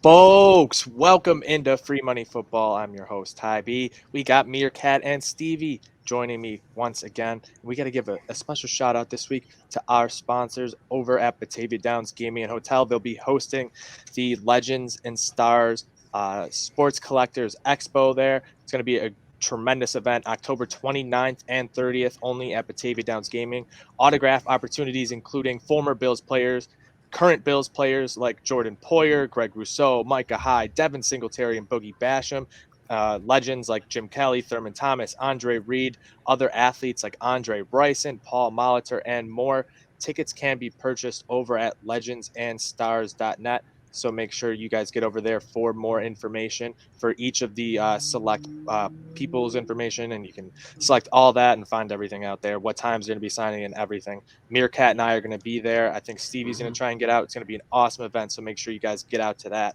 Folks, welcome into Free Money Football. I'm your host, Ty B. We got MereKat and Stevie joining me once again. We got to give a special shout out this week to our sponsors over at Batavia Downs Gaming and Hotel. They'll be hosting the Legends and Stars Sports Collectors Expo there. It's going to be a tremendous event, October 29th and 30th, only at Batavia Downs Gaming. Autograph opportunities, including former Bills players, current Bills players like Jordan Poyer, Greg Rousseau, Micah Hyde, Devin Singletary, and Boogie Basham. Legends like Jim Kelly, Thurman Thomas, Andre Reed, other athletes like Andre Bryson, Paul Molitor, and more. Tickets can be purchased over at legendsandstars.net. So make sure you guys get over there for more information for each of the select people's information, and you can select all that and find everything out there. What times they're going to be signing and everything. MereKat and I are going to be there. I think Stevie's going to try and get out. It's going to be an awesome event, so make sure you guys get out to that.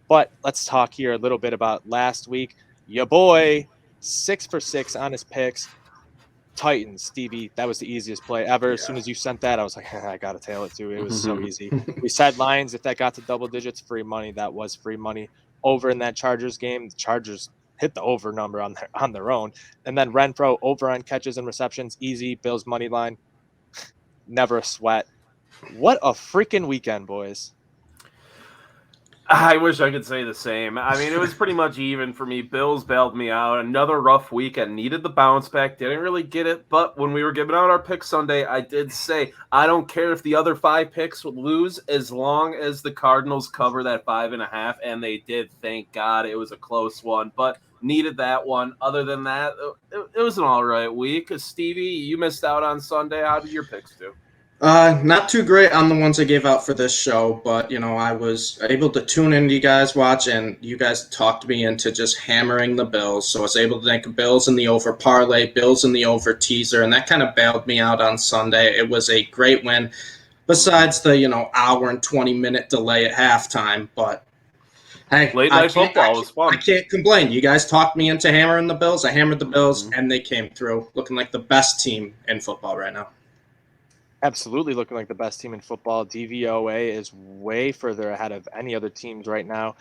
But let's talk here a little bit about last week. Your boy, 6 for 6 on his picks. Titans, Stevie, that was the easiest play ever. As soon as you sent that, I was like, I got to tail it too. It was so easy. We said Lions, if that got to double digits, free money. That was free money. Over in that Chargers game, the Chargers hit the over number on their own. And then Renfro, over on catches and receptions, easy. Bills money line, never a sweat. What a freaking weekend, boys. I wish I could say the same. I mean, it was pretty much even for me. Bills bailed me out. Another rough week. I needed the bounce back. Didn't really get it. But when we were giving out our picks Sunday, I did say, I don't care if the other 5 picks would lose as long as the Cardinals cover that 5.5. And they did. Thank God. It was a close one. But needed that one. Other than that, it was an all right week. Stevie, you missed out on Sunday. How did your picks do? Not too great on the ones I gave out for this show, but I was able to tune in to you guys watch, and you guys talked me into just hammering the Bills. So I was able to make Bills in the over parlay, Bills in the over teaser, and that kind of bailed me out on Sunday. It was a great win, besides the hour and 20-minute delay at halftime. But hey, Late night football was fun. I can't complain. You guys talked me into hammering the Bills. I hammered the Bills, and they came through, looking like the best team in football right now. Absolutely looking like the best team in football. DVOA is way further ahead of any other teams right now,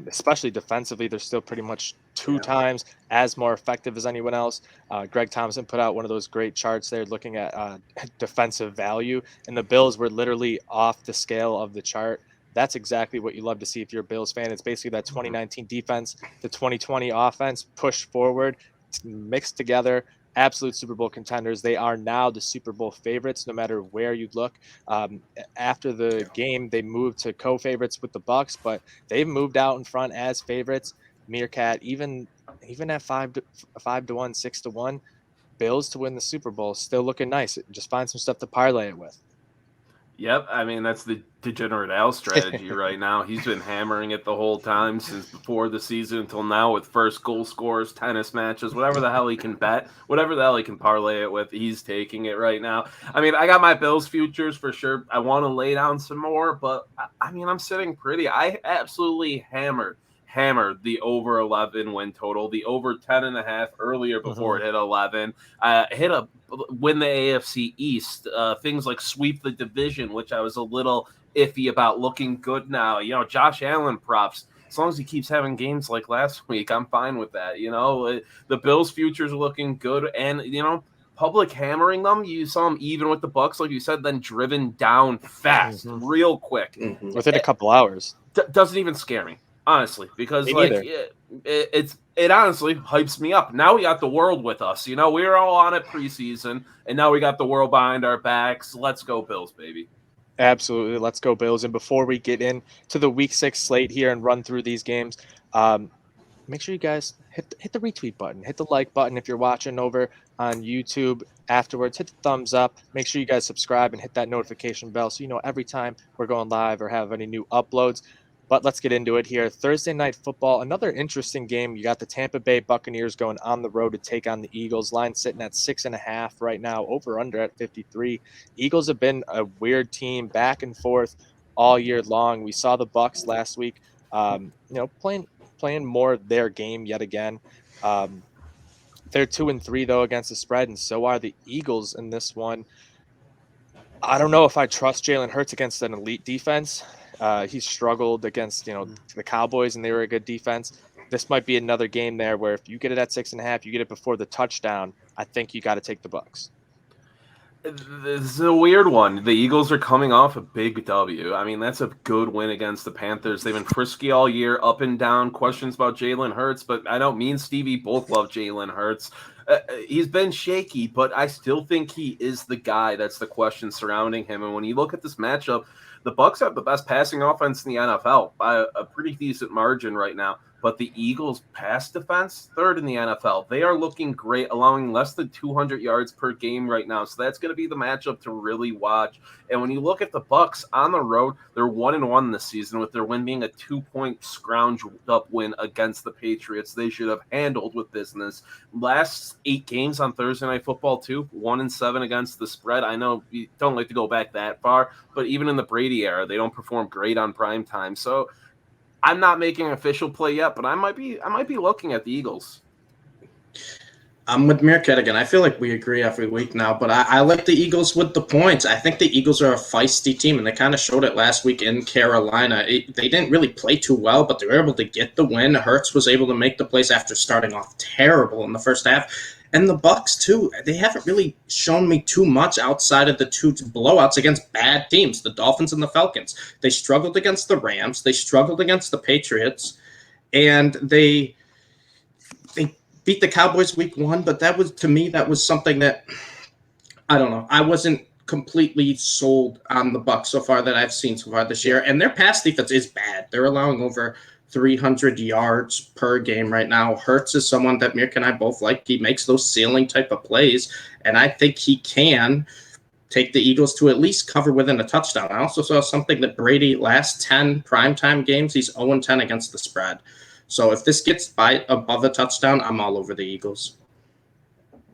especially defensively. They're still pretty much two times as more effective as anyone else. Greg Thompson put out one of those great charts there looking at defensive value, and the Bills were literally off the scale of the chart. That's exactly what you love to see if you're a Bills fan. It's basically that 2019 defense, the 2020 offense pushed forward, mixed together. Absolute Super Bowl contenders. They are now the Super Bowl favorites, no matter where you look. After the game, they moved to co-favorites with the Bucks, but they've moved out in front as favorites. MereKat, even at 5-1, 6-1, Bills to win the Super Bowl, still looking nice. Just find some stuff to parlay it with. Yep, I mean, that's the Degenerate Al strategy right now. He's been hammering it the whole time since before the season until now with first goal scorers, tennis matches, whatever the hell he can bet, whatever the hell he can parlay it with, he's taking it right now. I mean, I got my Bills futures for sure. I want to lay down some more, but I mean, I'm sitting pretty. I absolutely hammered the over 11 win total, the over 10.5 earlier before it hit 11. Hit a win the AFC East, things like sweep the division, which I was a little iffy about, looking good now. Josh Allen props. As long as he keeps having games like last week, I'm fine with that. The Bills' futures are looking good, and public hammering them. You saw them even with the Bucks, like you said, then driven down fast, real quick, within a couple hours. Doesn't even scare me, honestly, because it honestly hypes me up. Now we got the world with us. We were all on it preseason, and now we got the world behind our backs. Let's go Bills, baby. Absolutely. Let's go Bills. And before we get into the week 6 slate here and run through these games, make sure you guys hit the retweet button, hit the like button if you're watching over on YouTube afterwards. Hit the thumbs up. Make sure you guys subscribe and hit that notification bell so you know every time we're going live or have any new uploads. But let's get into it here. Thursday Night Football, another interesting game. You got the Tampa Bay Buccaneers going on the road to take on the Eagles. Line sitting at 6.5 right now, over under at 53. Eagles have been a weird team, back and forth all year long. We saw the Bucs last week, playing more of their game yet again. They're 2-3 though against the spread, and so are the Eagles in this one. I don't know if I trust Jalen Hurts against an elite defense. He struggled against, the Cowboys, and they were a good defense. This might be another game there where if you get it at 6.5, you get it before the touchdown. I think you got to take the Bucs. This is a weird one. The Eagles are coming off a big W. I mean, that's a good win against the Panthers. They've been frisky all year, up and down, questions about Jalen Hurts, but I know me and Stevie both love Jalen Hurts. He's been shaky, but I still think he is the guy. That's the question surrounding him. And when you look at this matchup, the Bucs have the best passing offense in the NFL by a pretty decent margin right now. But the Eagles' pass defense, third in the NFL. They are looking great, allowing less than 200 yards per game right now. So that's going to be the matchup to really watch. And when you look at the Bucs on the road, they're 1-1 this season, with their win being a 2-point scrounged-up win against the Patriots. They should have handled with business. Last 8 games on Thursday Night Football, too, 1-7 against the spread. I know you don't like to go back that far, but even in the Brady era, they don't perform great on prime time. So I'm not making an official play yet, but I might be looking at the Eagles. I'm with MereKat again. I feel like we agree every week now, but I like the Eagles with the points. I think the Eagles are a feisty team, and they kind of showed it last week in Carolina. They didn't really play too well, but they were able to get the win. Hurts was able to make the plays after starting off terrible in the first half. And the Bucs too, they haven't really shown me too much outside of the 2 blowouts against bad teams, the Dolphins and the Falcons. They struggled against the Rams. They struggled against the Patriots. And they beat the Cowboys week 1, but that was something that, I don't know, I wasn't completely sold on the Bucs so far that I've seen so far this year. And their pass defense is bad. They're allowing over 300 yards per game right now. Hurts is someone that MereKat and I both like. He makes those ceiling type of plays, and I think he can take the Eagles to at least cover within a touchdown. I also saw something that Brady, last 10 primetime games, he's 0-10 against the spread. So if this gets above a touchdown, I'm all over the Eagles.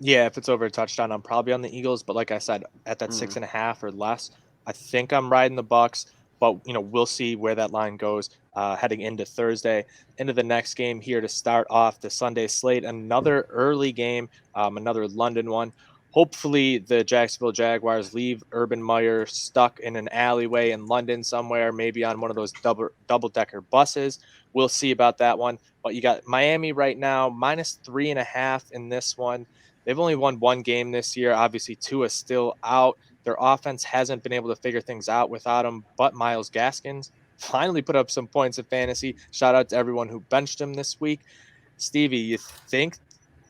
Yeah, if it's over a touchdown, I'm probably on the Eagles. But like I said, at that 6.5 or less, I think I'm riding the Bucs. But we'll see where that line goes heading into Thursday, into the next game here to start off the Sunday slate. Another early game, another London one. Hopefully, the Jacksonville Jaguars leave Urban Meyer stuck in an alleyway in London somewhere, maybe on one of those double-decker buses. We'll see about that one. But you got Miami right now, -3.5 in this one. They've only won 1 game this year. Obviously, Tua's still out. Their offense hasn't been able to figure things out without him, but Myles Gaskins finally put up some points in fantasy. Shout out to everyone who benched him this week. Stevie, you think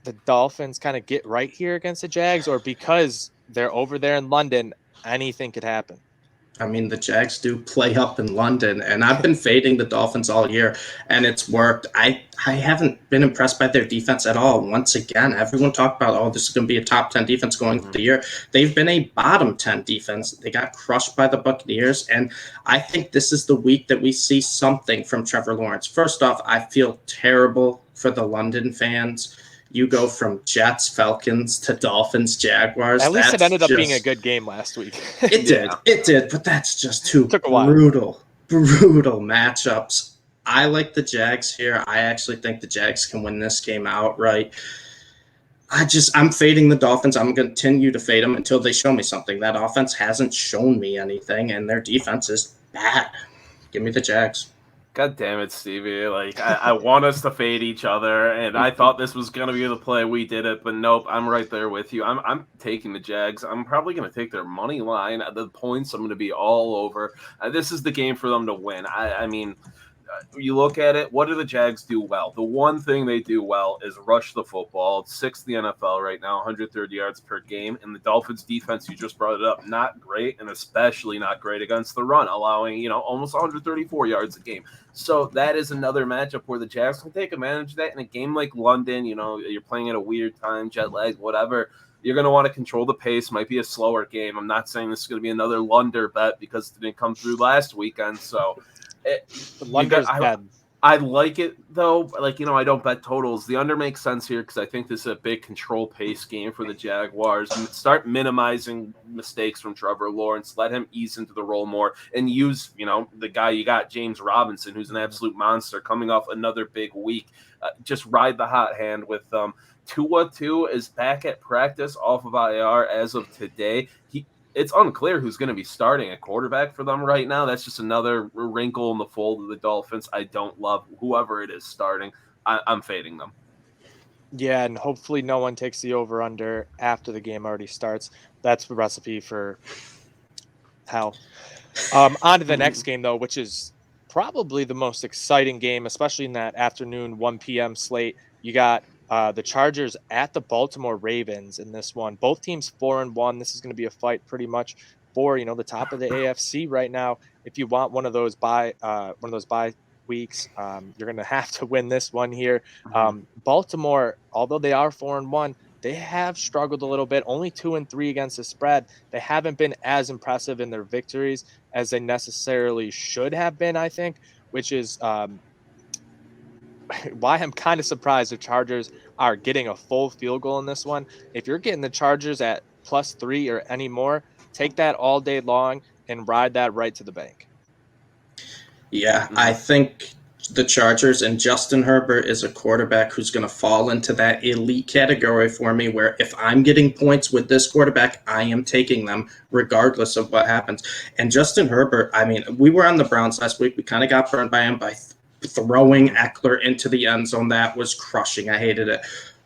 the Dolphins kind of get right here against the Jags, or because they're over there in London, anything could happen? I mean, the Jags do play up in London, and I've been fading the Dolphins all year, and it's worked. I haven't been impressed by their defense at all. Once again, everyone talked about, oh, this is going to be a top 10 defense going through the year. They've been a bottom 10 defense. They got crushed by the Buccaneers, and I think this is the week that we see something from Trevor Lawrence. First off, I feel terrible for the London fans. You go from Jets, Falcons to Dolphins, Jaguars. At least it ended up being a good game last week. It did, but that's just two brutal matchups. I like the Jags here. I actually think the Jags can win this game outright. I'm fading the Dolphins. I'm going to continue to fade them until they show me something. That offense hasn't shown me anything, and their defense is bad. Give me the Jags. God damn it, Stevie. Like, I want us to fade each other, and I thought this was going to be the play. We did it, but nope, I'm right there with you. I'm taking the Jags. I'm probably going to take their money line. The points, I'm going to be all over. This is the game for them to win. I mean, you look at it, what do the Jags do well? The one thing they do well is rush the football. It's 6th in the NFL right now, 130 yards per game. And the Dolphins defense, you just brought it up, not great, and especially not great against the run, allowing, almost 134 yards a game. So that is another matchup where the Jags can take advantage of that. In a game like London, you're playing at a weird time, jet lag, whatever. You're going to want to control the pace. Might be a slower game. I'm not saying this is going to be another Lunder bet because it didn't come through last weekend. So I like it, though. I don't bet totals. The under makes sense here because I think this is a big control pace game for the Jaguars. Start minimizing mistakes from Trevor Lawrence. Let him ease into the role more and use, the guy you got, James Robinson, who's an absolute monster coming off another big week. Just ride the hot hand with them. Tua, too, is back at practice off of IR as of today. it's unclear who's going to be starting at quarterback for them right now. That's just another wrinkle in the fold of the Dolphins. I don't love whoever it is starting. I'm fading them. Yeah, and hopefully no one takes the over-under after the game already starts. That's the recipe for hell. On to the next game, though, which is probably the most exciting game, especially in that afternoon 1 p.m. slate. You got the Chargers at the Baltimore Ravens in this one. Both teams 4-1. This is going to be a fight pretty much for the top of the AFC right now. If you want one of those bye weeks, you're going to have to win this one here. Baltimore, although they are 4-1, they have struggled a little bit. Only 2-3 against the spread. They haven't been as impressive in their victories as they necessarily should have been, I think, which is why I'm kind of surprised the Chargers are getting a full field goal in this one. If you're getting the Chargers at +3 or any more, take that all day long and ride that right to the bank. Yeah, I think the Chargers and Justin Herbert is a quarterback who's going to fall into that elite category for me, where if I'm getting points with this quarterback, I am taking them regardless of what happens. And Justin Herbert, I mean, we were on the Browns last week. We kind of got burned by him by throwing Eckler into the end zone. That was crushing. I hated it.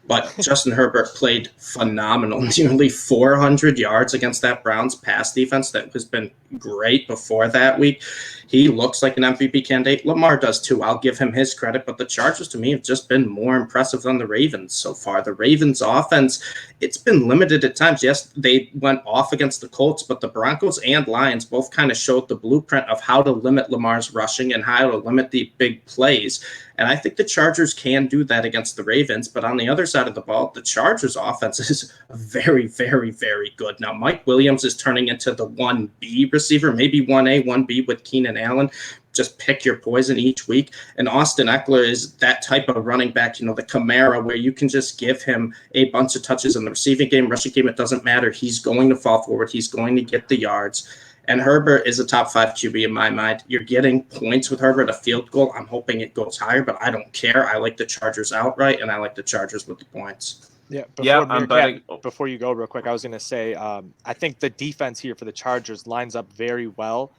But Justin Herbert played phenomenal, nearly 400 yards against that Browns pass defense that has been great before that week. He looks like an MVP candidate. Lamar does too. I'll give him his credit. But the Chargers, to me, have just been more impressive than the Ravens so far. The Ravens' offense, it's been limited at times. Yes, they went off against the Colts, but the Broncos and Lions both kind of showed the blueprint of how to limit Lamar's rushing and how to limit the big plays. And I think the Chargers can do that against the Ravens. But on the other side of the ball, the Chargers' offense is very, very, very good. Now, Mike Williams is turning into the 1B receiver, maybe 1A, 1B with Keenan Allen. Just pick your poison each week. And Austin Eckler is that type of running back, the Camara, where you can just give him a bunch of touches in the receiving game, rushing game. It doesn't matter. He's going to fall forward. He's going to get the yards. And Herbert is a top 5 QB in my mind. You're getting points with Herbert, a field goal. I'm hoping it goes higher, but I don't care. I like the Chargers outright, and I like the Chargers with the points. Yeah, I'm betting. Before you go real quick, I was going to say I think the defense here for the Chargers lines up very well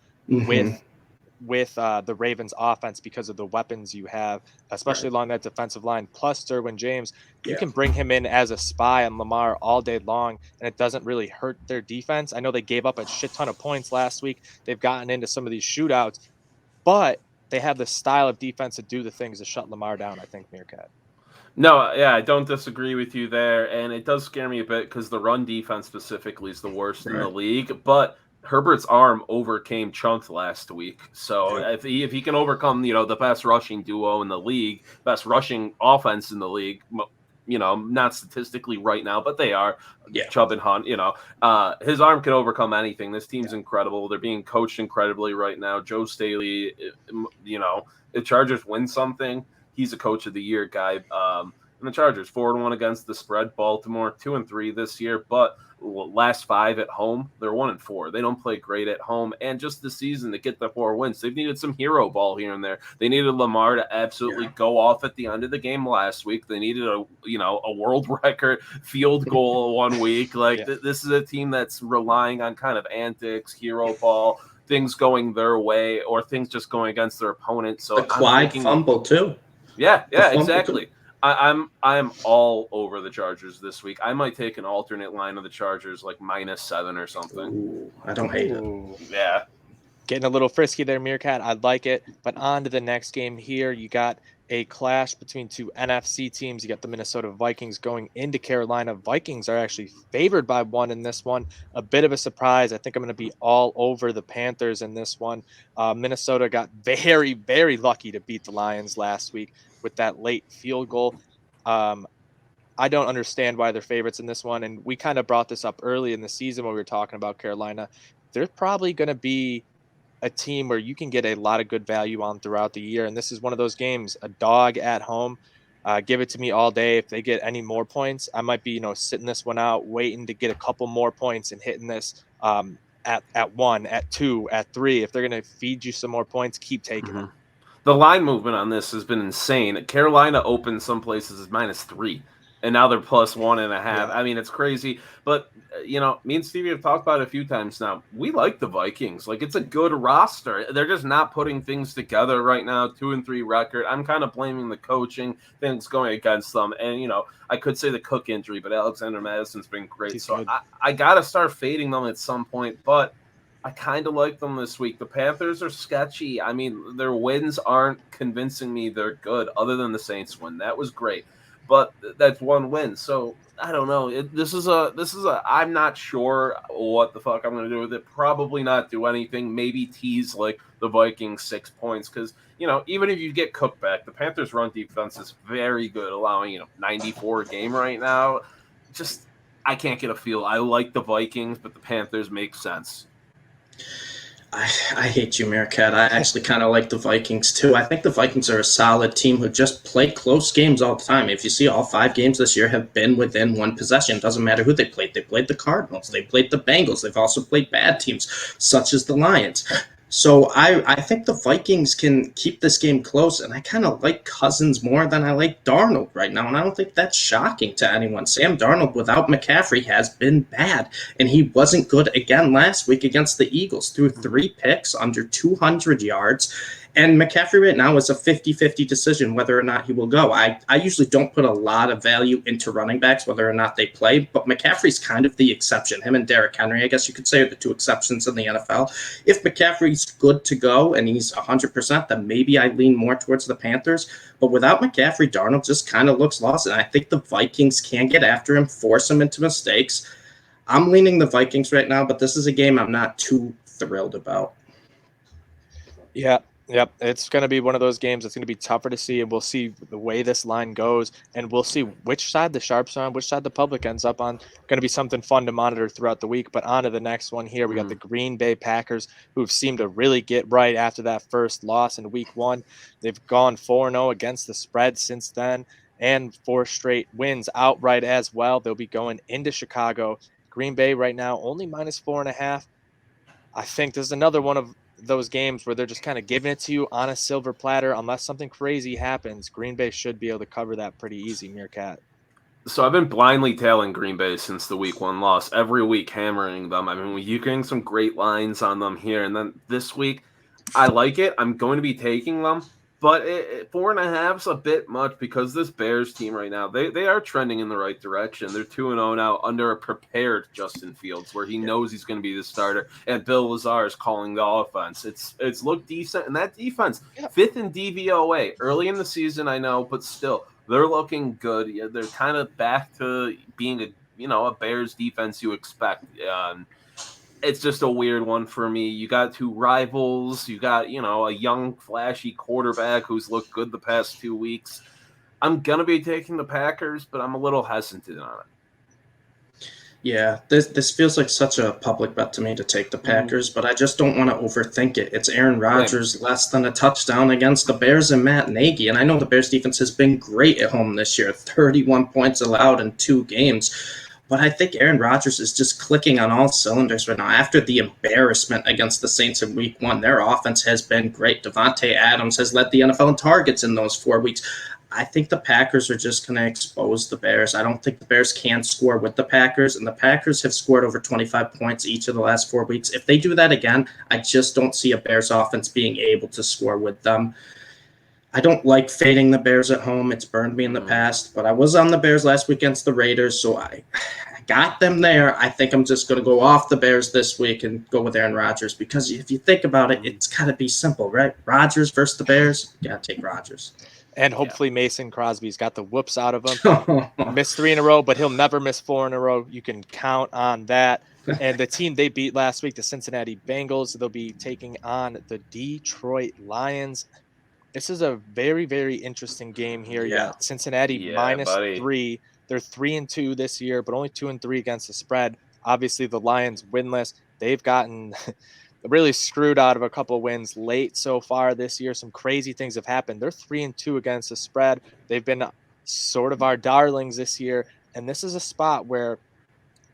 with the Ravens offense because of the weapons you have, especially along that defensive line, plus Derwin James. You can bring him in as a spy on Lamar all day long, and it doesn't really hurt their defense. I know they gave up a shit ton of points last week. They've gotten into some of these shootouts, but they have the style of defense to do the things to shut Lamar down, I think, MereKat. No, yeah, I don't disagree with you there, and it does scare me a bit because the run defense specifically is the worst in the league, but Herbert's arm overcame Chunk last week. So if he can overcome, the best rushing duo in the league, best rushing offense in the league, not statistically right now, but they are, Chubb and Hunt, his arm can overcome anything. This team's incredible. They're being coached incredibly right now. Joe Staley, if Chargers win something, he's a coach of the year guy. And the Chargers 4-1 against the spread. Baltimore 2-3 this year, but last 5 at home, they're 1-4. They don't play great at home, and just this season to get the 4 wins, they've needed some hero ball here and there. They needed Lamar to absolutely go off at the end of the game last week. They needed a world record field goal one week. This is a team that's relying on kind of antics, hero ball, things going their way, or things just going against their opponent. So the Clyde fumble too. Yeah, exactly. I'm all over the Chargers this week. I might take an alternate line of the Chargers, like -7 or something. Ooh, I don't hate it. Yeah. Getting a little frisky there, MereKat. I like it. But on to the next game here. You got a clash between 2 NFC teams. You got the Minnesota Vikings going into Carolina. Vikings are actually favored by 1 in this one. A bit of a surprise. I think I'm going to be all over the Panthers in this one. Minnesota got very, very lucky to beat the Lions last week with that late field goal. I don't understand why they're favorites in this one. And we kind of brought this up early in the season when we were talking about Carolina. They're probably going to be a team where you can get a lot of good value on throughout the year. And this is one of those games, a dog at home. Give it to me all day. If they get any more points, I might be, sitting this one out, waiting to get a couple more points and hitting this at 1, at 2, at 3. If they're going to feed you some more points, keep taking it. The line movement on this has been insane. Carolina opened some places as -3. and now they're plus 1.5. Yeah. I mean, it's crazy. But, me and Stevie have talked about it a few times now. We like the Vikings. Like, it's a good roster. They're just not putting things together right now. 2-3 record. I'm kind of blaming the coaching, things going against them. And, I could say the Cook injury, but Alexander Madison's been great. He's so good. I got to start fading them at some point. But I kind of like them this week. The Panthers are sketchy. I mean, their wins aren't convincing me they're good, other than the Saints win. That was great. But that's one win. So I don't know. This is a. I'm not sure what the fuck I'm going to do with it. Probably not do anything. Maybe tease like the Vikings 6 points because even if you get Cook back, the Panthers' run defense is very good, allowing 94 a game right now. Just I can't get a feel. I like the Vikings, but the Panthers make sense. I hate you, MereKat. I actually kind of like the Vikings, too. I think the Vikings are a solid team who just play close games all the time. If you see, all 5 games this year have been within one possession. Doesn't matter who they played. They played the Cardinals. They played the Bengals. They've also played bad teams, such as the Lions. So I think the Vikings can keep this game close, and I kind of like Cousins more than I like Darnold right now, and I don't think that's shocking to anyone. Sam Darnold without McCaffrey has been bad, and he wasn't good again last week against the Eagles. Threw 3 picks, under 200 yards, and McCaffrey right now is a 50-50 decision whether or not he will go. I usually don't put a lot of value into running backs, whether or not they play, but McCaffrey's kind of the exception. Him and Derrick Henry, I guess you could say, are the 2 exceptions in the NFL. If McCaffrey's good to go and he's 100%, then maybe I lean more towards the Panthers. But without McCaffrey, Darnold just kind of looks lost, and I think the Vikings can get after him, force him into mistakes. I'm leaning the Vikings right now, but this is a game I'm not too thrilled about. Yeah. Yep, it's going to be one of those games that's going to be tougher to see, and we'll see the way this line goes, and we'll see which side the sharps are on, which side the public ends up on. Going to be something fun to monitor throughout the week. But on to the next one here. We got the Green Bay Packers, who've seemed to really get right after that first loss in week 1. They've gone 4-0 against the spread since then, and 4 straight wins outright as well. They'll be going into Chicago. Green Bay right now only minus 4.5. I think this is another one of those games where they're just kind of giving it to you on a silver platter. Unless something crazy happens, Green Bay should be able to cover that pretty easy, MereKat. So I've been blindly tailing Green Bay since the week 1 loss, every week hammering them. I mean, you're getting some great lines on them here, and then this week, I like it. I'm going to be taking them, but 4.5 is a bit much because this Bears team right now, they are trending in the right direction. They're 2-0 now under a prepared Justin Fields, where he knows he's going to be the starter, and Bill Lazar is calling the offense. It's looked decent, and that defense, 5th in DVOA, early in the season, I know, but still, they're looking good. Yeah, they're kind of back to being a Bears defense you expect. It's just a weird one for me. You got 2 rivals. You got, a young, flashy quarterback who's looked good the past 2 weeks. I'm going to be taking the Packers, but I'm a little hesitant on it. Yeah, this feels like such a public bet to me to take the Packers, but I just don't want to overthink it. It's Aaron Rodgers less than a touchdown against the Bears and Matt Nagy, and I know the Bears defense has been great at home this year, 31 points allowed in 2 games. But I think Aaron Rodgers is just clicking on all cylinders right now. After the embarrassment against the Saints in week 1, their offense has been great. Devontae Adams has led the NFL in targets in those 4 weeks. I think the Packers are just going to expose the Bears. I don't think the Bears can score with the Packers, and the Packers have scored over 25 points each of the last 4 weeks. If they do that again, I just don't see a Bears offense being able to score with them. I don't like fading the Bears at home. It's burned me in the past, but I was on the Bears last week against the Raiders, so I got them there. I think I'm just going to go off the Bears this week and go with Aaron Rodgers because if you think about it, it's got to be simple, right? Rodgers versus the Bears, you got to take Rodgers. And hopefully Mason Crosby's got the whoops out of him. Missed 3 in a row, but he'll never miss 4 in a row. You can count on that. And the team they beat last week, the Cincinnati Bengals, they'll be taking on the Detroit Lions. This is a very, very interesting game here. Yeah. Cincinnati minus 3. They're 3-2 this year, but only 2-3 against the spread. Obviously, the Lions winless. They've gotten really screwed out of a couple wins late so far this year. Some crazy things have happened. They're 3-2 against the spread. They've been sort of our darlings this year, and this is a spot where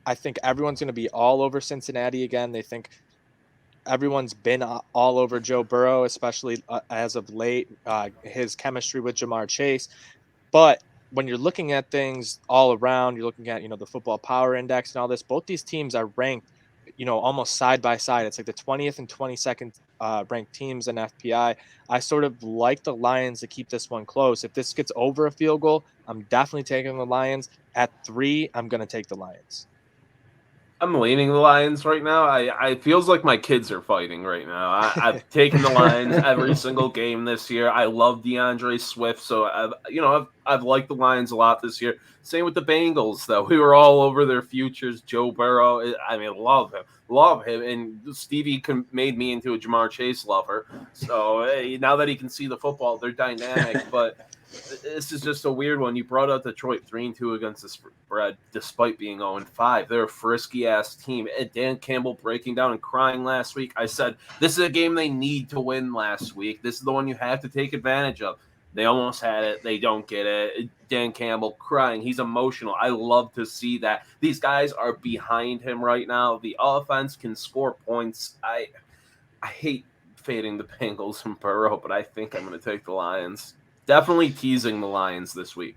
I think everyone's going to be all over Cincinnati again. They think everyone's been all over Joe Burrow, especially as of late, his chemistry with Jamar Chase. But when you're looking at things all around, you're looking at, the football power index and all this, both these teams are ranked, almost side by side. It's like the 20th and 22nd ranked teams in FPI. I sort of like the Lions to keep this one close. If this gets over a field goal, I'm definitely taking the Lions. At 3, I'm going to take the Lions. I'm leaning the Lions right now. I feels like my kids are fighting right now. I've taken the Lions every single game this year. I love DeAndre Swift, so I've liked the Lions a lot this year. Same with the Bengals, though. We were all over their futures. Joe Burrow, I mean, love him. And Stevie made me into a Jamar Chase lover. So now that he can see the football, they're dynamic, but. This is just a weird one. You brought up Detroit 3-2 against the spread, despite being 0-5. They're a frisky ass team. And Dan Campbell breaking down and crying last week. I said this is a game they need to win last week. This is the one you have to take advantage of. They almost had it. They don't get it. Dan Campbell crying. He's emotional. I love to see that. These guys are behind him right now. The offense can score points. I hate fading the Bengals and Burrow, but I think I'm going to take the Lions. Definitely teasing the Lions this week.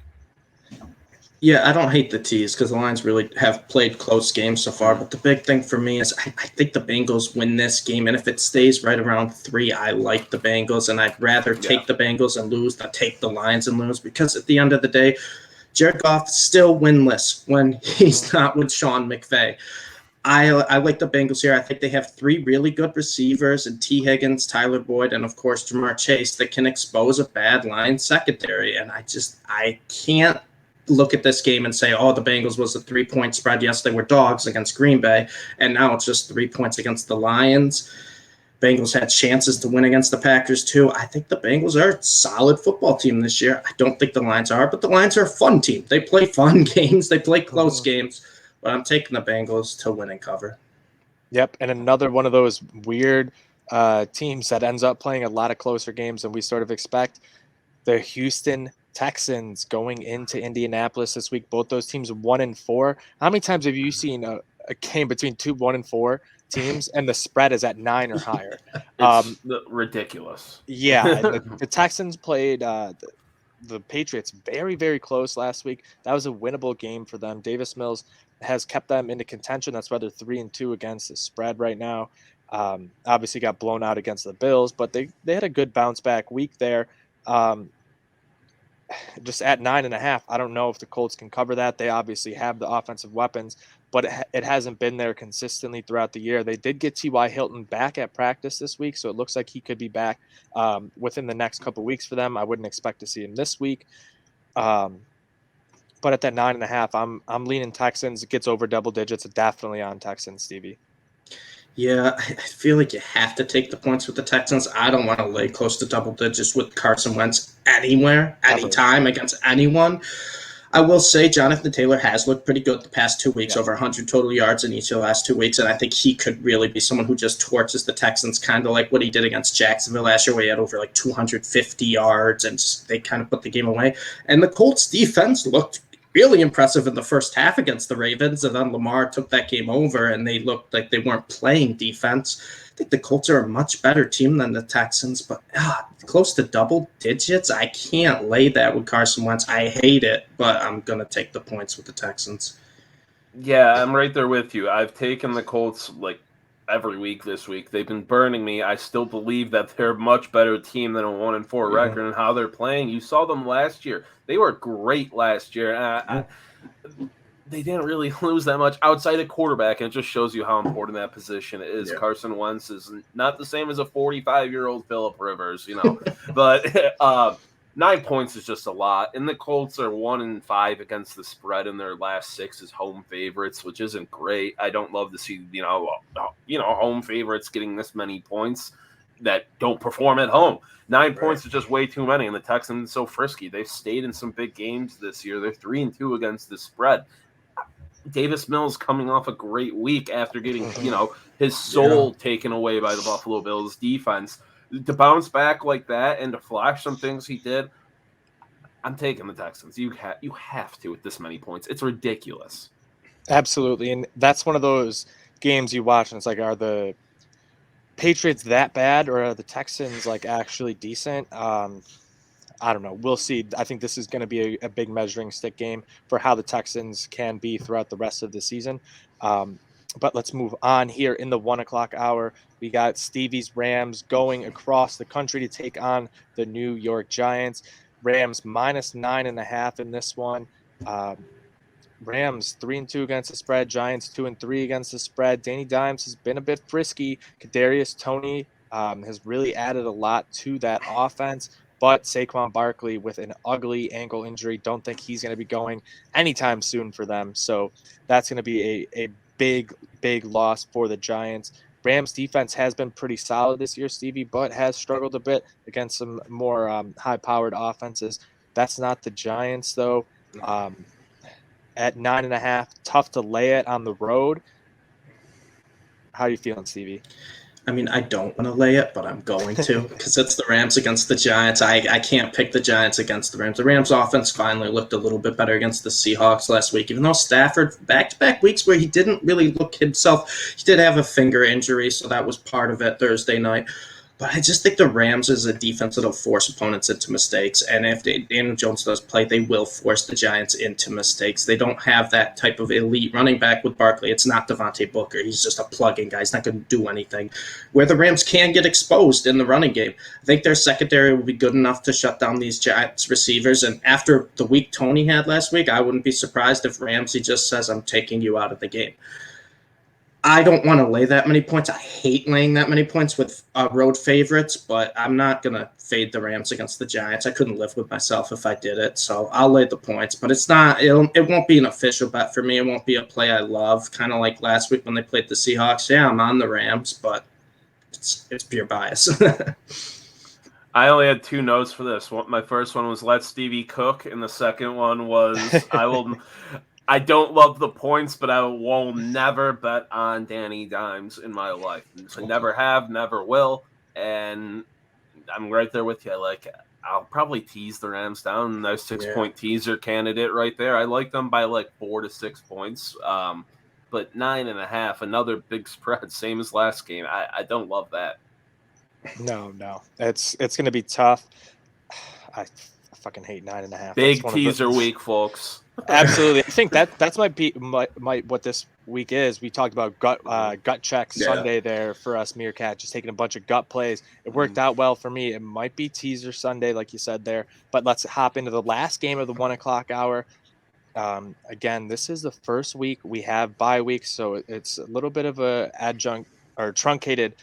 Yeah, I don't hate the tease because the Lions really have played close games so far. But the big thing for me is I think the Bengals win this game. And if it stays right around 3, I like the Bengals. And I'd rather take the Bengals and lose than take the Lions and lose. Because at the end of the day, Jared Goff is still winless when he's not with Sean McVay. I like the Bengals here. I think they have 3 really good receivers and T. Higgins, Tyler Boyd, and of course Jamar Chase that can expose a bad Lions secondary. And I can't look at this game and say, oh, the Bengals was a 3-point spread. Yes, they were dogs against Green Bay, and now it's just 3 points against the Lions. Bengals had chances to win against the Packers too. I think the Bengals are a solid football team this year. I don't think the Lions are, but the Lions are a fun team. They play fun games. They play close games. But I'm taking the Bengals to win and cover. Yep, and another one of those weird teams that ends up playing a lot of closer games than we sort of expect. The Houston Texans going into Indianapolis this week. Both those teams 1-4. How many times have you seen a game between 2 1-4 teams and the spread is at 9 or higher? It's ridiculous. Yeah, and the Texans played the Patriots very, very close last week. That was a winnable game for them. Davis Mills has kept them into contention. That's why they're 3-2 against the spread right now. Obviously got blown out against the Bills, but they had a good bounce back week there. Just at 9.5, I don't know if the Colts can cover that. They obviously have the offensive weapons, but it hasn't been there consistently throughout the year. They did get T.Y. Hilton back at practice this week, so it looks like he could be back within the next couple of weeks for them. I wouldn't expect to see him this week. But at that 9.5, I'm leaning Texans. It gets over double digits. Definitely on Texans, Stevie. Yeah, I feel like you have to take the points with the Texans. I don't want to lay close to double digits with Carson Wentz anywhere, anytime against anyone. I will say Jonathan Taylor has looked pretty good the past 2 weeks, over 100 total yards in each of the last 2 weeks, and I think he could really be someone who just torches the Texans, kind of like what he did against Jacksonville last year, where he had over 250 yards, and they kind of put the game away. And the Colts defense looked really impressive in the first half against the Ravens, and then Lamar took that game over, and they looked like they weren't playing defense. I think the Colts are a much better team than the Texans, but close to double digits, I can't lay that with Carson Wentz. I hate it, but I'm going to take the points with the Texans. Yeah, I'm right there with you. I've taken the Colts every week this week. They've been burning me. I still believe that they're a much better team than a 1-4 record and how they're playing. You saw them last year. They were great last year. They didn't really lose that much outside of quarterback, and it just shows you how important that position is. Yeah. Carson Wentz is not the same as a 45-year-old Phillip Rivers, but 9 points is just a lot. And the Colts are 1-5 against the spread in their last 6 as home favorites, which isn't great. I don't love to see, home favorites getting this many points that don't perform at home. 9 points is just way too many, and the Texans are so frisky. They've stayed in some big games this year. They're 3-2 against the spread. Davis Mills coming off a great week after getting, his soul taken away by the Buffalo Bills defense. To bounce back like that and to flash some things he did, I'm taking the Texans. You have to with this many points. It's ridiculous. Absolutely, and that's one of those games you watch and it's like, are the Patriots that bad or are the Texans actually decent? I don't know. We'll see. I think this is going to be a big measuring stick game for how the Texans can be throughout the rest of the season. Um, but let's move on here in the 1 o'clock hour. We got Stevie's Rams going across the country to take on the New York Giants. Rams -9.5 in this one. Um, Rams 3-2 against the spread. Giants 2-3 against the spread. Danny Dimes has been a bit frisky. Kadarius Toney has really added a lot to that offense. But Saquon Barkley with an ugly ankle injury, don't think he's going to be going anytime soon for them. So that's going to be a big loss for the Giants. Rams defense has been pretty solid this year, Stevie, but has struggled a bit against some more high-powered offenses. That's not the Giants, though. At 9.5, tough to lay it on the road. How are you feeling, Stevie? I mean, I don't want to lay it, but I'm going to because it's the Rams against the Giants. I can't pick the Giants against the Rams. The Rams offense finally looked a little bit better against the Seahawks last week, even though Stafford, back-to-back weeks where he didn't really look himself. He did have a finger injury, so that was part of it Thursday night. But I just think the Rams is a defense that'll force opponents into mistakes. And if Daniel Jones does play, they will force the Giants into mistakes. They don't have that type of elite running back with Barkley. It's not Devontae Booker. He's just a plug-in guy. He's not going to do anything. Where the Rams can get exposed in the running game, I think their secondary will be good enough to shut down these Giants receivers. And after the week Tony had last week, I wouldn't be surprised if Ramsey just says, I'm taking you out of the game. I don't want to lay that many points. I hate laying that many points with road favorites, but I'm not going to fade the Rams against the Giants. I couldn't live with myself if I did it, so I'll lay the points. But it's not. It won't be an official bet for me. It won't be a play I love, kind of like last week when they played the Seahawks. Yeah, I'm on the Rams, but it's pure bias. I only had two notes for this. My first one was let Stevie cook, and the second one was I don't love the points, but I will never bet on Danny Dimes in my life. I never have, never will, and I'm right there with you. I'll probably tease the Rams down. Nice 6-point teaser candidate right there. I like them by 4 to 6 points. But 9.5, another big spread, same as last game. I don't love that. No, it's going to be tough. I fucking hate 9.5. Big teaser week, folks. Absolutely. I think that's might what this week is. We talked about gut check Sunday there for us, MereKat, just taking a bunch of gut plays. It worked out well for me. It might be teaser Sunday, like you said there. But let's hop into the last game of the 1 o'clock hour. Again, this is the first week we have bye weeks, so it's a little bit of a adjunct or truncated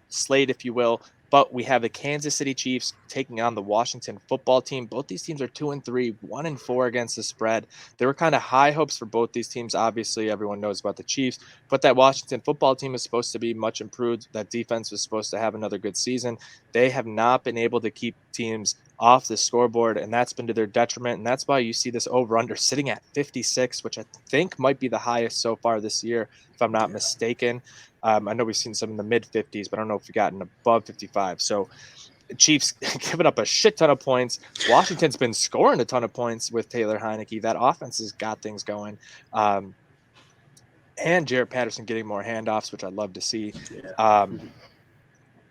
slate, if you will. But we have the Kansas City Chiefs taking on the Washington football team. Both these teams are 2-3, 1-4 against the spread. There were kind of high hopes for both these teams. Obviously, everyone knows about the Chiefs, but that Washington football team is supposed to be much improved. That defense was supposed to have another good season. They have not been able to keep teams off the scoreboard, and that's been to their detriment. And that's why you see this over-under sitting at 56, which I think might be the highest so far this year, if I'm not mistaken. I know we've seen some in the mid-50s, but I don't know if we've gotten above 55. So Chiefs giving up a shit ton of points. Washington's been scoring a ton of points with Taylor Heineke. That offense has got things going. And Jarrett Patterson getting more handoffs, which I'd love to see.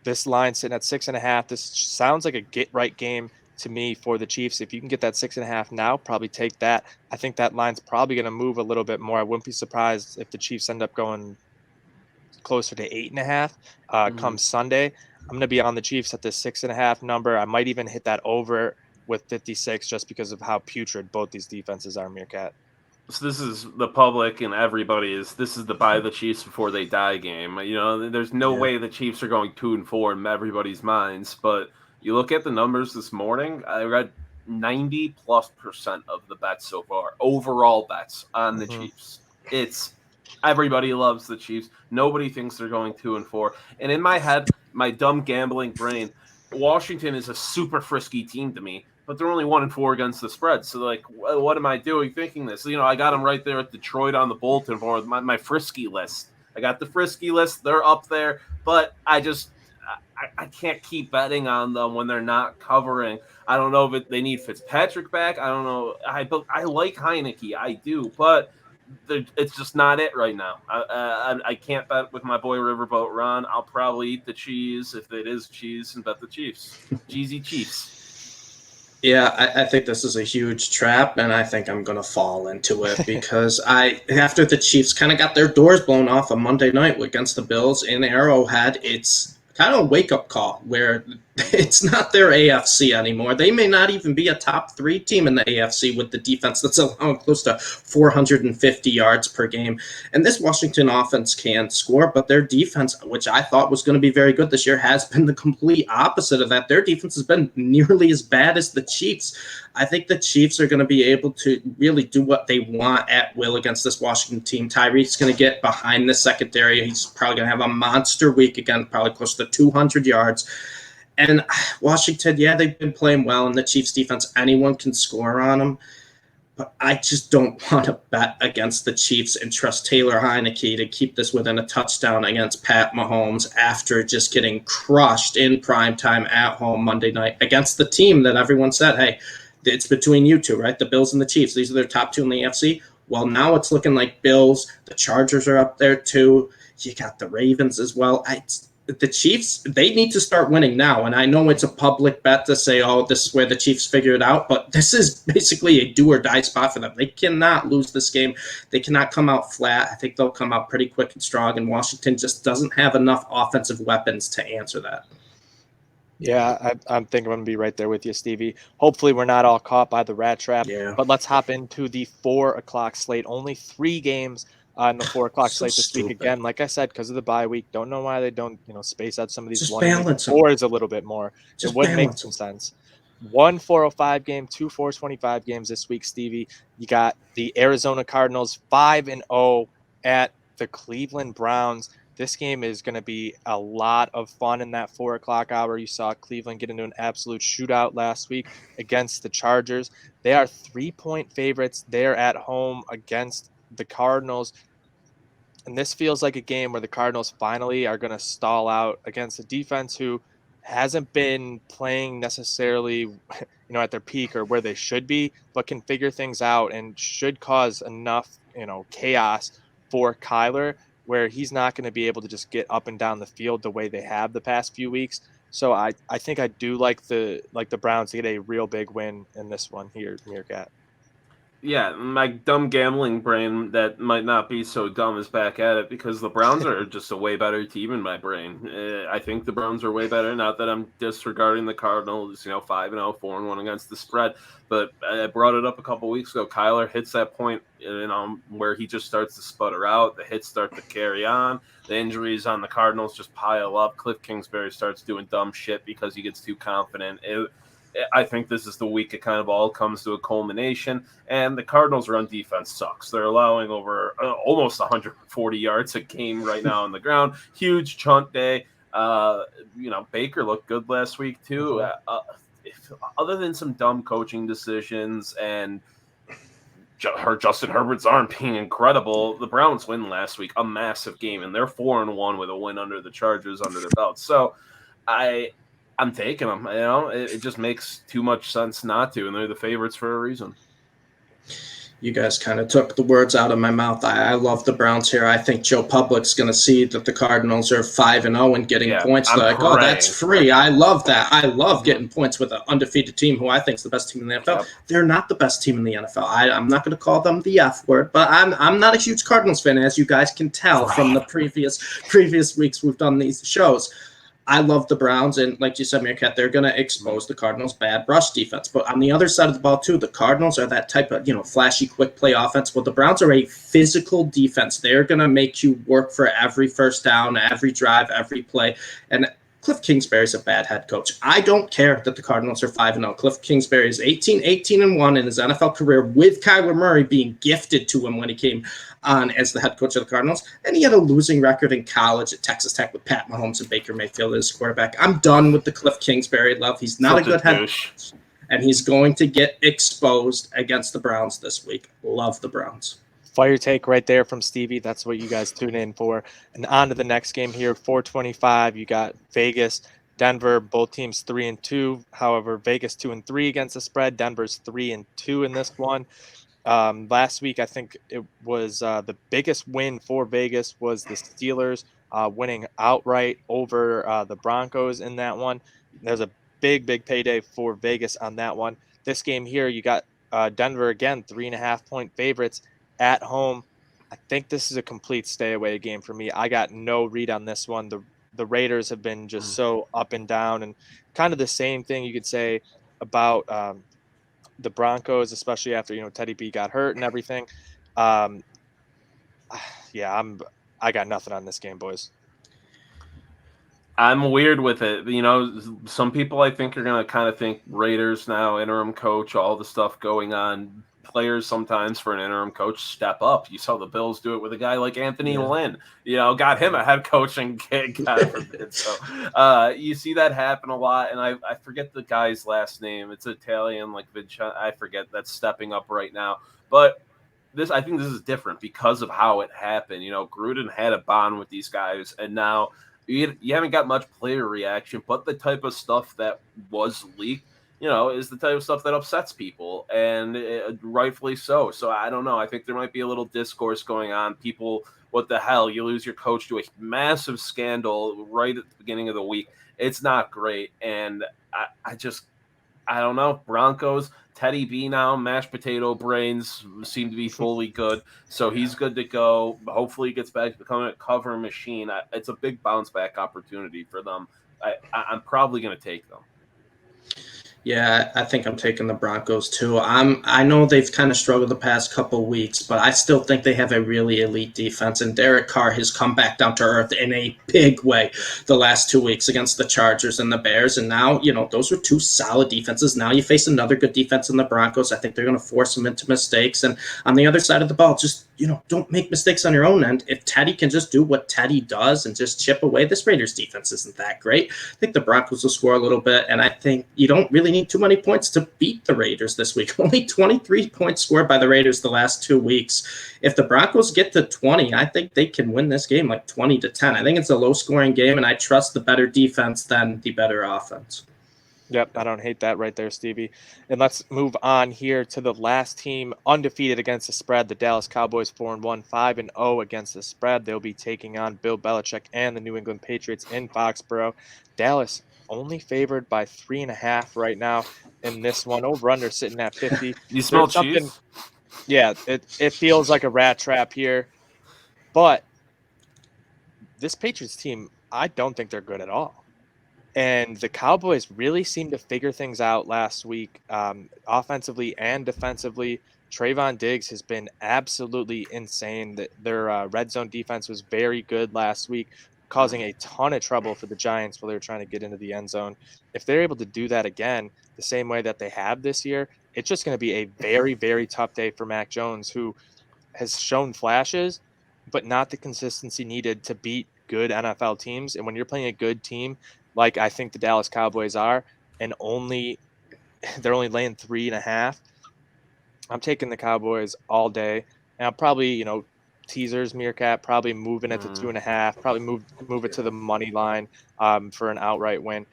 This line sitting at 6.5. This sounds like a get-right game to me for the Chiefs. If you can get that 6.5 now, probably take that. I think that line's probably going to move a little bit more. I wouldn't be surprised if the Chiefs end up going closer to 8.5 come Sunday. I'm going to be on the Chiefs at the 6.5 number. I might even hit that over with 56 just because of how putrid both these defenses are, MereKat. So this is the public and everybody this is the buy the Chiefs before they die game. You know, there's no way the Chiefs are going 2-4 in everybody's minds, but you look at the numbers this morning, I read 90+% of the bets so far, overall bets on the Chiefs. It's everybody loves the Chiefs. Nobody thinks they're going 2-4. And in my head, my dumb gambling brain, Washington is a super frisky team to me, but they're only 1-4 against the spread. So, what am I doing thinking this? You know, I got them right there at Detroit on the bulletin board, my frisky list. I got the frisky list. They're up there, but I can't keep betting on them when they're not covering. I don't know if they need Fitzpatrick back. I don't know. I like Heineke. I do, but it's just not it right now. I can't bet with my boy Riverboat Ron. I'll probably eat the cheese if it is cheese and bet the Chiefs. Cheesy Chiefs. Yeah, I think this is a huge trap, and I think I'm going to fall into it because after the Chiefs kind of got their doors blown off on Monday night against the Bills in Arrowhead, it's kind of a wake-up call where it's not their AFC anymore. They may not even be a top 3 team in the AFC with the defense that's allowing close to 450 yards per game. And this Washington offense can score, but their defense, which I thought was going to be very good this year, has been the complete opposite of that. Their defense has been nearly as bad as the Chiefs. I think the Chiefs are going to be able to really do what they want at will against this Washington team. Tyreek's going to get behind the secondary. He's probably going to have a monster week again, probably close to 200 yards. And Washington, yeah, they've been playing well, and the Chiefs defense, anyone can score on them. But I just don't want to bet against the Chiefs and trust Taylor Heineke to keep this within a touchdown against Pat Mahomes after just getting crushed in primetime at home Monday night against the team that everyone said, hey, it's between you two, right? The Bills and the Chiefs. These are their top 2 in the AFC. Well, now it's looking like Bills. The Chargers are up there too. You got the Ravens as well. The Chiefs, they need to start winning now. And I know it's a public bet to say, oh, this is where the Chiefs figure it out. But this is basically a do or die spot for them. They cannot lose this game. They cannot come out flat. I think they'll come out pretty quick and strong. And Washington just doesn't have enough offensive weapons to answer that. Yeah, I'm thinking I'm going to be right there with you, Stevie. Hopefully we're not all caught by the rat trap. Yeah. But let's hop into the 4 o'clock slate. Only 3 games on the 4 o'clock slate this week. Again, like I said, because of the bye week. Don't know why they don't space out some of these just 1-4s a little bit more. It would make some sense. 1 405 game, 2 425 games this week, Stevie. You got the Arizona Cardinals 5-0 at the Cleveland Browns. This game is going to be a lot of fun in that 4 o'clock hour. You saw Cleveland get into an absolute shootout last week against the Chargers. They are 3-point favorites. They're at home against the Cardinals. And this feels like a game where the Cardinals finally are going to stall out against a defense who hasn't been playing necessarily, at their peak or where they should be, but can figure things out and should cause enough, chaos for Kyler, where he's not going to be able to just get up and down the field the way they have the past few weeks. So I think I do like the Browns to get a real big win in this one here, MereKat. Yeah, my dumb gambling brain that might not be so dumb is back at it because the Browns are just a way better team in my brain. I think the Browns are way better. Not that I'm disregarding the Cardinals, 5-0, 4-1 against the spread. But I brought it up a couple weeks ago. Kyler hits that point, where he just starts to sputter out. The hits start to carry on. The injuries on the Cardinals just pile up. Cliff Kingsbury starts doing dumb shit because he gets too confident. I think this is the week it kind of all comes to a culmination, and the Cardinals' run defense sucks. They're allowing over almost 140 yards a game right now on the ground. Huge chunt day. Baker looked good last week too. Other than some dumb coaching decisions and Justin Herbert's arm being incredible, the Browns win last week, a massive game, and they're 4-1 with a win under the Chargers under their belt. So I'm taking them. It just makes too much sense not to, and they're the favorites for a reason. You guys kind of took the words out of my mouth. I love the Browns here. I think Joe Public's going to see that the Cardinals are 5-0 and getting points. They're like, oh, that's free. I love that. I love getting points with an undefeated team who I think is the best team in the NFL. Yep. They're not the best team in the NFL. I'm not going to call them the F word, but I'm not a huge Cardinals fan, as you guys can tell from the previous weeks we've done these shows. I love the Browns, and like you said, MereKat, they're going to expose the Cardinals' bad rush defense. But on the other side of the ball, too, the Cardinals are that type of, flashy, quick play offense. Well, the Browns are a physical defense. They're going to make you work for every first down, every drive, every play. And Cliff Kingsbury's a bad head coach. I don't care that the Cardinals are 5-0. Cliff Kingsbury is 18-1 in his NFL career, with Kyler Murray being gifted to him when he came on as the head coach of the Cardinals. And he had a losing record in college at Texas Tech with Pat Mahomes and Baker Mayfield as quarterback. I'm done with the Cliff Kingsbury love. He's not a good head coach, and he's going to get exposed against the Browns this week. Love the Browns. Fire take right there from Stevie. That's what you guys tune in for. And on to the next game here, 425. You got Vegas, Denver, both teams 3-2. However, Vegas 2-3 against the spread. Denver's 3-2 in this one. Last week, I think it was the biggest win for Vegas was the Steelers winning outright over the Broncos in that one. There's a big payday for Vegas on that one. This game here, you got Denver again, 3.5-point favorites at home. I think this is a complete stay away game for me. I got no read on this one. The Raiders have been just so up and down, and kind of the same thing you could say about the Broncos, especially after Teddy B got hurt and everything. Um, yeah, I got nothing on this game, boys. I'm weird with it. Some people I think are going to kind of think Raiders now, interim coach, all the stuff going on. Players sometimes for an interim coach step up. You saw the Bills do it with a guy like Anthony Lynn. Got him a head coaching gig, God forbid. So you see that happen a lot. And I forget the guy's last name. It's Italian, like Vincent. I forget. That's stepping up right now. But I think this is different because of how it happened. Gruden had a bond with these guys, and now you haven't got much player reaction, but the type of stuff that was leaked, is the type of stuff that upsets people, and rightfully so. So I don't know. I think there might be a little discourse going on. People, what the hell? You lose your coach to a massive scandal right at the beginning of the week. It's not great, and I don't know. Broncos, Teddy B now, mashed potato brains seem to be fully good. So he's good to go. Hopefully he gets back to becoming a cover machine. It's a big bounce back opportunity for them. I'm probably going to take them. Yeah, I think I'm taking the Broncos too. I know they've kind of struggled the past couple weeks, but I still think they have a really elite defense. And Derek Carr has come back down to earth in a big way the last 2 weeks against the Chargers and the Bears. And now, those were two solid defenses. Now you face another good defense in the Broncos. I think they're going to force them into mistakes. And on the other side of the ball, just don't make mistakes on your own end. If Teddy can just do what Teddy does and just chip away, this Raiders defense isn't that great. I think the Broncos will score a little bit, and I think you don't really need too many points to beat the Raiders this week. Only 23 points scored by the Raiders the last 2 weeks. If the Broncos get to 20, I think they can win this game like 20-10. I think it's a low-scoring game, and I trust the better defense than the better offense. Yep, I don't hate that right there, Stevie. And let's move on here to the last team undefeated against the spread, the Dallas Cowboys, 4-1, 5-0 against the spread. They'll be taking on Bill Belichick and the New England Patriots in Foxborough. Dallas only favored by 3.5 right now in this one. Over/under sitting at 50. You smell cheese? Yeah, it feels like a rat trap here. But this Patriots team, I don't think they're good at all. And the Cowboys really seemed to figure things out last week, offensively and defensively. Trayvon Diggs has been absolutely insane. Their red zone defense was very good last week, causing a ton of trouble for the Giants while they were trying to get into the end zone. If they're able to do that again the same way that they have this year, it's just going to be a very, very tough day for Mac Jones, who has shown flashes, but not the consistency needed to beat good NFL teams. And when you're playing a good team, like I think the Dallas Cowboys are, and they're only laying 3.5, I'm taking the Cowboys all day. And I'll probably, teasers, MereKat, probably moving it to 2.5, probably move it to the money line for an outright win.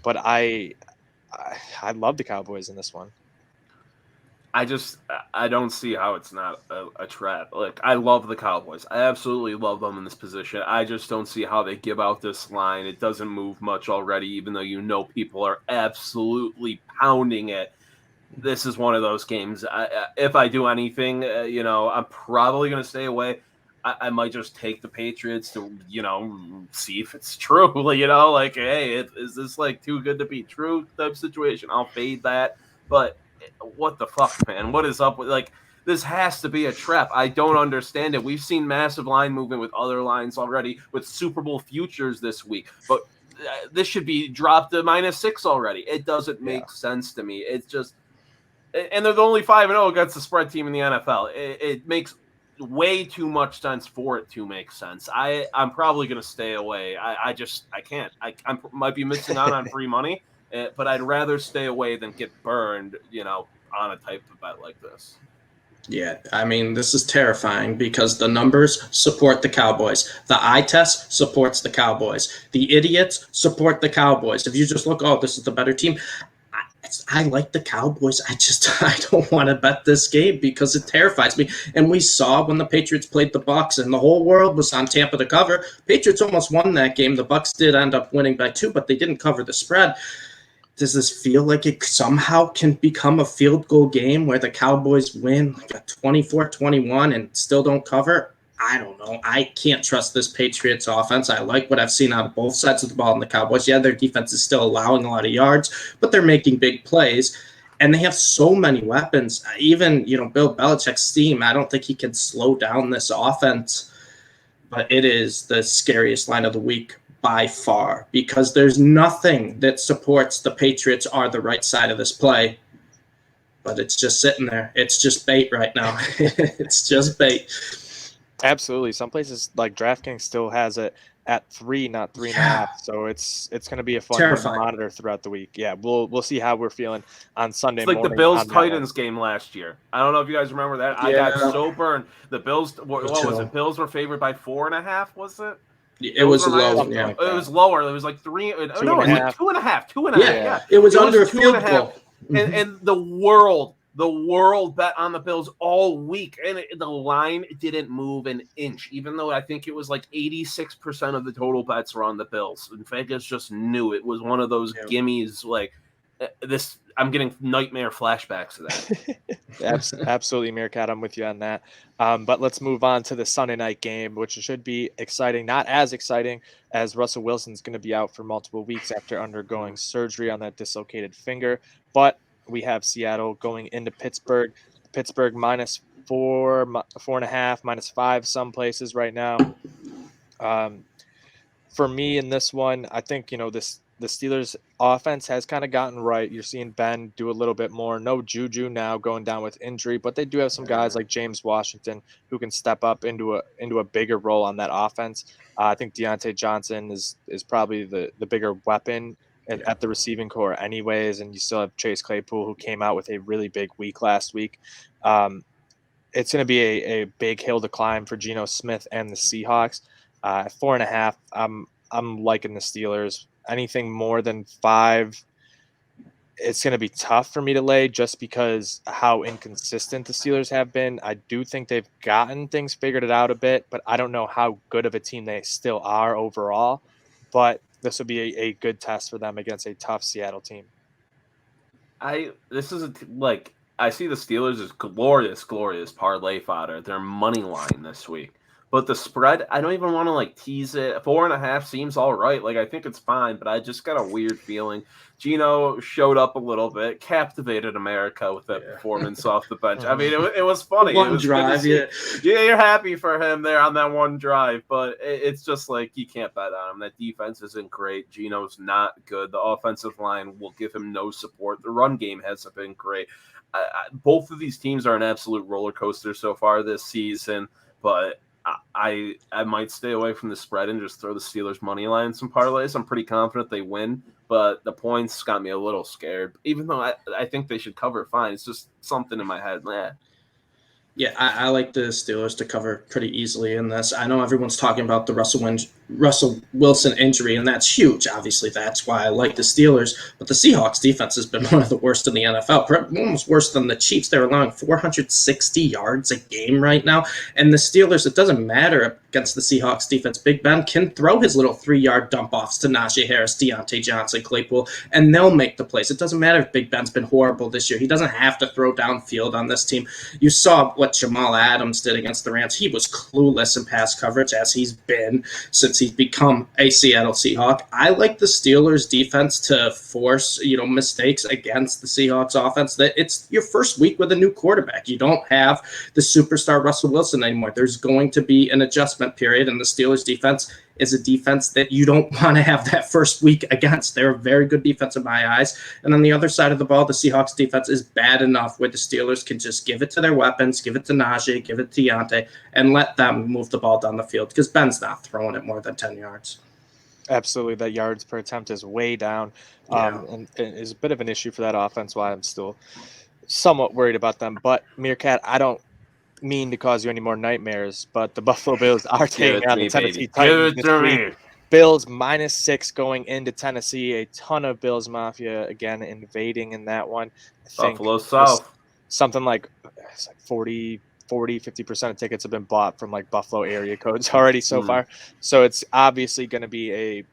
But I love the Cowboys in this one. I don't see how it's not a trap. Like, I love the Cowboys. I absolutely love them in this position. I just don't see how they give out this line. It doesn't move much already, even though people are absolutely pounding it. This is one of those games. If I do anything, I'm probably going to stay away. I might just take the Patriots to, see if it's true. Hey, is this like too good to be true type situation? I'll fade that. But what the fuck, man? What is up with this? Has to be a trap. I don't understand it. We've seen massive line movement with other lines already with Super Bowl futures this week, but this should be dropped to -6 already. It doesn't make sense to me. It's just, and they're the only 5-0 against the spread team in the NFL. It makes way too much sense for it to make sense. I'm probably going to stay away. I can't. I might be missing out on free money. But I'd rather stay away than get burned, on a type of bet like this. Yeah, I mean, this is terrifying because the numbers support the Cowboys. The eye test supports the Cowboys. The idiots support the Cowboys. If you just look, this is the better team. I like the Cowboys. I don't want to bet this game because it terrifies me. And we saw when the Patriots played the Bucs and the whole world was on Tampa to cover. Patriots almost won that game. The Bucs did end up winning by 2, but they didn't cover the spread. does this feel like it somehow can become a field goal game where the Cowboys win like a 24-21 and still don't cover? I don't know. I can't trust this Patriots offense. I like what I've seen out of both sides of the ball in the Cowboys. Yeah, their defense is still allowing a lot of yards, but they're making big plays. And they have so many weapons. Even, Bill Belichick's team, I don't think he can slow down this offense. But it is the scariest line of the week by far because there's nothing that supports the Patriots are the right side of this play. But it's just sitting there. It's just bait right now. It's just bait. Absolutely. Some places like DraftKings still has it at 3, not 3.5. So it's going to be a fun one to monitor throughout the week. Yeah, we'll see how we're feeling on Sunday it's like morning. The Bills-Titans game last year. I don't know if you guys remember that. Yeah. I got so burned. The Bills, what was it? Bills were favored by 4.5, was it? It was low. Yeah. It was lower. It was like 3. No, it was like 2.5. 2.5. Yeah. It was under a field goal. And the world bet on the Bills all week, and the line didn't move an inch, even though I think it was like 86% of the total bets were on the Bills. And Vegas just knew it was one of those gimmies. Like this, I'm getting nightmare flashbacks of that. Absolutely, MereKat, I'm with you on that. But let's move on to the Sunday night game, which should be exciting. Not as exciting as Russell Wilson's going to be out for multiple weeks after undergoing surgery on that dislocated finger, but we have Seattle going into Pittsburgh. Pittsburgh -4, 4.5, -5 some places right now. For me in this one, I think the Steelers offense has kind of gotten right. You're seeing Ben do a little bit more. No Juju now going down with injury, but they do have some guys like James Washington who can step up into a bigger role on that offense. I think Deontay Johnson is probably the bigger weapon at the receiving core anyways, and you still have Chase Claypool, who came out with a really big week last week. It's going to be a big hill to climb for Geno Smith and the Seahawks. 4.5, I'm liking the Steelers. Anything more than 5, it's going to be tough for me to lay just because how inconsistent the Steelers have been. I do think they've gotten things figured it out a bit, but I don't know how good of a team they still are overall. But this will be a good test for them against a tough Seattle team. I see the Steelers as glorious parlay fodder. Their money line this week. But the spread, I don't even want to tease it. 4.5 seems all right. I think it's fine, but I just got a weird feeling. Geno showed up a little bit, captivated America with that performance off the bench. I mean, it was funny. One drive, yeah, you're happy for him there on that one drive, but it's just you can't bet on him. That defense isn't great. Geno's not good. The offensive line will give him no support. The run game hasn't been great. Both of these teams are an absolute roller coaster so far this season, but I might stay away from the spread and just throw the Steelers money line in some parlays. I'm pretty confident they win, but the points got me a little scared. Even though I think they should cover fine, it's just something in my head. Yeah, I like the Steelers to cover pretty easily in this. I know everyone's talking about the Russell Wilson injury, and that's huge. Obviously, that's why I like the Steelers. But the Seahawks defense has been one of the worst in the NFL, almost worse than the Chiefs. They're allowing 460 yards a game right now. And the Steelers, it doesn't matter against the Seahawks defense. Big Ben can throw his little 3-yard dump-offs to Najee Harris, Deontay Johnson, Claypool, and they'll make the plays. It doesn't matter if Big Ben's been horrible this year. He doesn't have to throw downfield on this team. You saw what Jamal Adams did against the Rams. He was clueless in pass coverage, as he's been since he's become a Seattle Seahawk. I like the Steelers defense to force, mistakes against the Seahawks offense. That it's your first week with a new quarterback. You don't have the superstar Russell Wilson anymore. There's going to be an adjustment period, and the Steelers defense is a defense that you don't want to have that first week against. They're a very good defense in my eyes. And on the other side of the ball, the Seahawks defense is bad enough where the Steelers can just give it to their weapons, give it to Najee, give it to Deontay, and let them move the ball down the field because Ben's not throwing it more than 10 yards. Absolutely. That yards per attempt is way down. And is a bit of an issue for that offense, why I'm still somewhat worried about them. But MereKat, I don't mean to cause you any more nightmares, but the Buffalo Bills are taking on the Tennessee Titans this week. Bills -6 going into Tennessee. A ton of Bills Mafia again invading in that one. I think Buffalo South. Something like 50% of tickets have been bought from Buffalo area codes already so far. So it's obviously going to be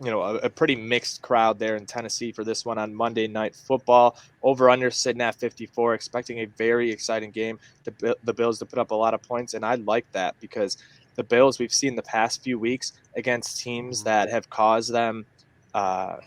a pretty mixed crowd there in Tennessee for this one on Monday Night Football. Over under sitting at 54, expecting a very exciting game. The Bills to put up a lot of points, and I like that because the Bills we've seen the past few weeks against teams that have caused them a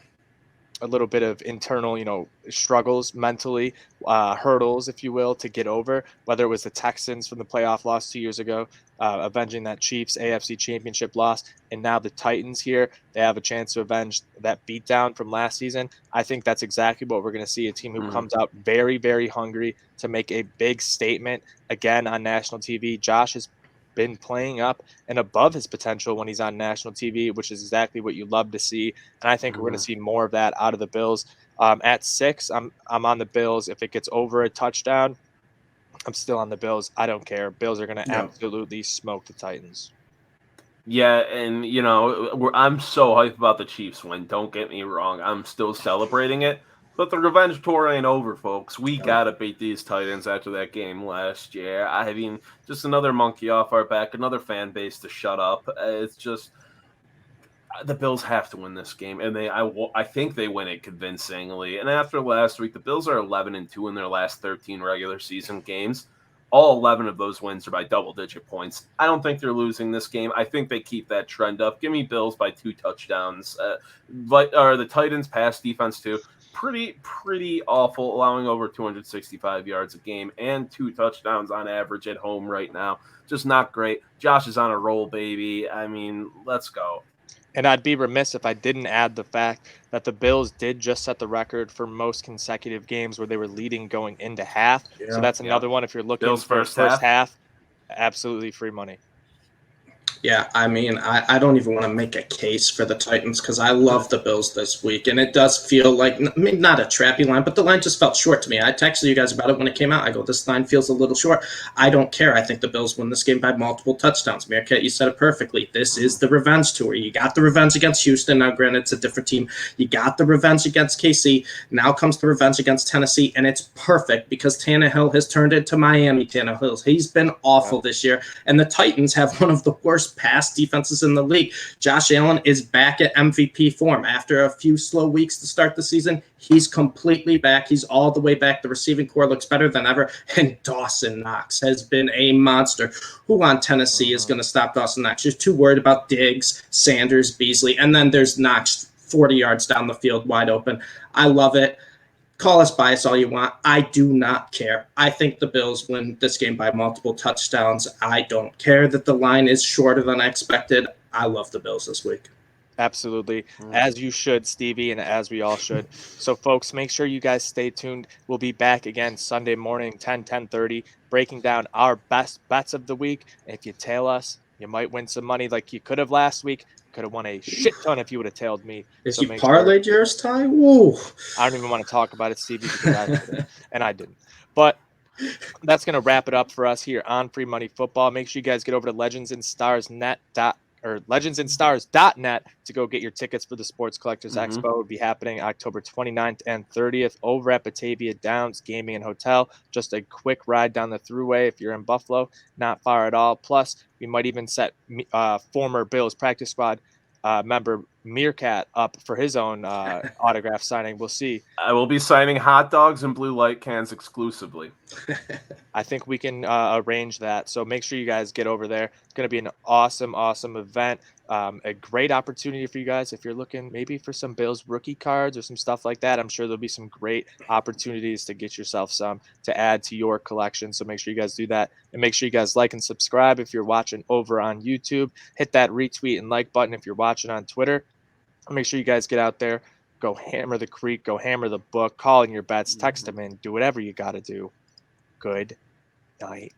little bit of internal, struggles mentally, hurdles, if you will, to get over, whether it was the Texans from the playoff loss 2 years ago, avenging that Chiefs AFC championship loss, and now the Titans here, they have a chance to avenge that beatdown from last season. I think that's exactly what we're going to see, a team who comes out very, very hungry to make a big statement again on national TV. Josh has been playing up and above his potential when he's on national TV, which is exactly what you love to see. And I think we're going to see more of that out of the Bills. At 6, I'm on the Bills. If it gets over a touchdown, I'm still on the Bills. I don't care. Bills are going to absolutely smoke the Titans. Yeah, and I'm so hyped about the Chiefs win. Don't get me wrong. I'm still celebrating it. But the revenge tour ain't over, folks. We gotta beat these Titans after that game last year. I mean, just another monkey off our back, another fan base to shut up. It's just the Bills have to win this game, and I think they win it convincingly. And after last week, the Bills are 11-2 in their last 13 regular season games. All 11 of those wins are by double-digit points. I don't think they're losing this game. I think they keep that trend up. Give me Bills by 2 touchdowns. Or the Titans' pass defense too. Pretty awful, allowing over 265 yards a game and 2 touchdowns on average at home right now. Just not great. Josh is on a roll, baby. I mean, let's go. And I'd be remiss if I didn't add the fact that the Bills did just set the record for most consecutive games where they were leading going into half. So that's another one. If you're looking Bills for first half, absolutely free money. Yeah, I mean, I don't even want to make a case for the Titans because I love the Bills this week, and it does feel like, maybe not a trappy line, but the line just felt short to me. I texted you guys about it when it came out. I go, this line feels a little short. I don't care. I think the Bills win this game by multiple touchdowns. MereKat, you said it perfectly. This is the revenge tour. You got the revenge against Houston. Now, granted, it's a different team. You got the revenge against KC. Now comes the revenge against Tennessee, and it's perfect because Tannehill has turned into Miami Tannehill. He's been awful this year, and the Titans have one of the worst pass defenses in the league. Josh Allen is back at MVP form. After a few slow weeks to start the season, he's completely back. He's all the way back. The receiving core looks better than ever. And Dawson Knox has been a monster. Who on Tennessee is going to stop Dawson Knox? You're too worried about Diggs, Sanders, Beasley, and then there's Knox 40 yards down the field wide open. I love it. Call us biased all you want. I do not care. I think the Bills win this game by multiple touchdowns. I don't care that the line is shorter than I expected. I love the Bills this week. Absolutely. As you should, Stevie, and as we all should. So, folks, make sure you guys stay tuned. We'll be back again Sunday morning, 10:30, breaking down our best bets of the week. And if you tail us, you might win some money like you could have last week. Could have won a shit ton if you would have tailed me. If so you parlayed yours, Ty? Woo. I don't even want to talk about it, Stevie, because I didn't, and I didn't. But that's going to wrap it up for us here on Free Money Football. Make sure you guys get over to legendsandstars.net to go get your tickets for the Sports Collectors Expo. It will be happening October 29th and 30th over at Batavia Downs Gaming and Hotel. Just a quick ride down the thruway if you're in Buffalo, not far at all. Plus, we might even set former Bills practice squad member MereKat up for his own autograph signing. We'll see. I will be signing hot dogs and blue light cans exclusively. I think we can arrange that. So make sure you guys get over there. It's going to be an awesome, awesome event. A great opportunity for you guys if you're looking maybe for some Bills rookie cards or some stuff like that. I'm sure there'll be some great opportunities to get yourself some to add to your collection. So make sure you guys do that. And make sure you guys like and subscribe if you're watching over on YouTube. Hit that retweet and like button if you're watching on Twitter. Make sure you guys get out there. Go hammer the creek. Go hammer the book. Call in your bets. Text them in. Do whatever you got to do. Good night.